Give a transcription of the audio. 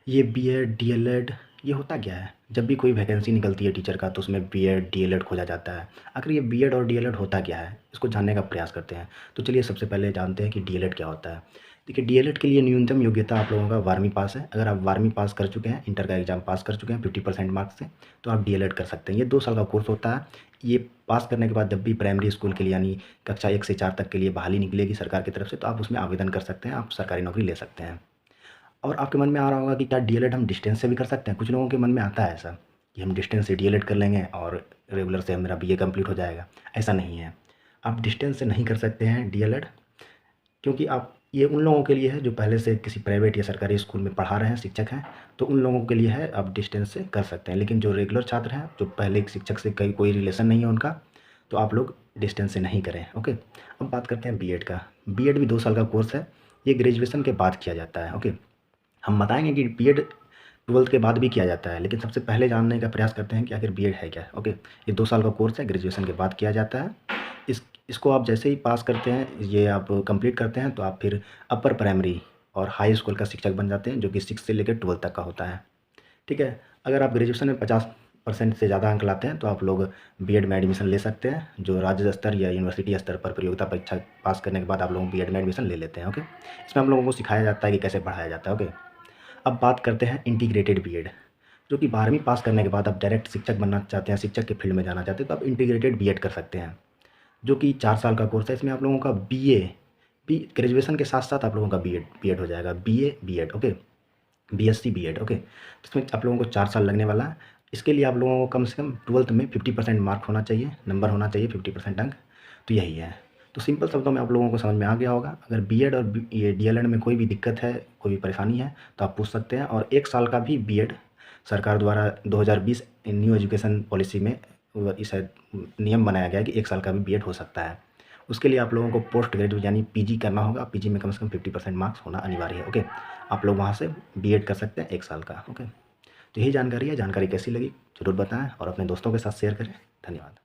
ये BEd, DElEd ये होता क्या है? जब भी कोई वैकेंसी निकलती है टीचर का तो उसमें बीएड, डीएलएड खोजा जाता है। आखिर ये बीएड और डीएलएड होता क्या है? इसको जानने का प्रयास करते हैं। तो चलिए सबसे पहले जानते हैं कि डीएलएड क्या होता है। देखिए डीएलएड के लिए न्यूनतम योग्यता आप लोगों का 12वीं पास है। अगर आप 12वीं पास कर चुके हैं, इंटर का एग्ज़ाम पास कर चुके हैं 50% मार्क्स से, तो आप डीएलएड कर सकते हैं। ये 2 साल का कोर्स होता है। ये पास करने के बाद जब भी प्राइमरी स्कूल के लिए यानी कक्षा 1 से 4 तक के लिए बहाली निकलेगी सरकार की तरफ से, तो आप उसमें आवेदन कर सकते हैं, आप सरकारी नौकरी ले सकते हैं। और आपके मन में आ रहा होगा कि क्या डीएलएड हम डिस्टेंस से भी कर सकते हैं? कुछ लोगों के मन में आता है ऐसा कि हम डिस्टेंस से डीएलएड कर लेंगे और रेगुलर से मेरा बीए कंप्लीट हो जाएगा। ऐसा नहीं है। आप डिस्टेंस से नहीं कर सकते हैं डीएलएड, क्योंकि आप ये उन लोगों के लिए है जो पहले से किसी प्राइवेट या सरकारी स्कूल में पढ़ा रहे हैं, शिक्षक हैं, तो उन लोगों के लिए है, आप डिस्टेंस से कर सकते हैं। लेकिन जो रेगुलर छात्र हैं, जो पहले एक शिक्षक से कोई रिलेशन नहीं है उनका, तो आप लोग डिस्टेंस से नहीं करें। ओके। अब बात करते हैं बीएड का। बीएड भी 2 साल का कोर्स है। ये ग्रेजुएशन के बाद किया जाता है। ओके। हम बताएँगे कि बीएड 12th के बाद भी किया जाता है, लेकिन सबसे पहले जानने का प्रयास करते हैं कि आखिर बीएड है क्या? ओके, ये 2 साल का कोर्स है, ग्रेजुएशन के बाद किया जाता है। इसको आप जैसे ही पास करते हैं, ये आप कंप्लीट करते हैं, तो आप फिर अपर प्राइमरी और हाई स्कूल का शिक्षक बन जाते हैं, जो कि 6 से लेकर 12 तक का होता है। ठीक है? अगर आप ग्रेजुएशन में 50% से ज़्यादा अंक लाते हैं, तो आप लोग बीएड में एडमिशन ले सकते हैं, जो राज्य स्तर या यूनिवर्सिटी स्तर पर प्रतियोगिता परीक्षा पास करने के बाद आप लोग बीएड में एडमिशन ले लेते हैं। ओके? इसमें हम लोगों को सिखाया जाता है कि कैसे पढ़ाया जाता है। ओके? अब बात करते हैं इंटीग्रेटेड बीएड, जो कि 12वीं पास करने के बाद आप डायरेक्ट शिक्षक बनना चाहते हैं, शिक्षक के फील्ड में जाना चाहते हैं, तो आप इंटीग्रेटेड बीएड कर सकते हैं, जो कि 4 साल का कोर्स है। इसमें आप लोगों का बीए भी ग्रेजुएशन के साथ-साथ आप लोगों का बीएड हो जाएगा। BA, BEd okay, BSc, BEd okay. तो इसमें आप लोगों को 4 साल लगने वाला है। इसके लिए आप लोगों को कम से कम 12th में 50% मार्क होना चाहिए, नंबर होना चाहिए 50% अंक, तो यही है। तो सिंपल शब्दों में आप लोगों को समझ में आ गया होगा। अगर बीएड और ये डीएलएड में कोई भी दिक्कत है, कोई भी परेशानी है, तो आप पूछ सकते हैं। और 1 साल का भी बीएड सरकार द्वारा 2020 न्यू एजुकेशन पॉलिसी में इस नियम बनाया गया है कि 1 साल का भी बीएड हो सकता है। उसके लिए आप लोगों को पोस्ट ग्रेजुएट यानी पीजी करना होगा। पीजी में कम से कम 50% मार्क्स होना अनिवार्य है। ओके, आप लोग वहाँ से बीएड कर सकते हैं 1 साल का। ओके, तो यही जानकारी है। जानकारी कैसी लगी ज़रूर बताएं और अपने दोस्तों के साथ शेयर करें। धन्यवाद।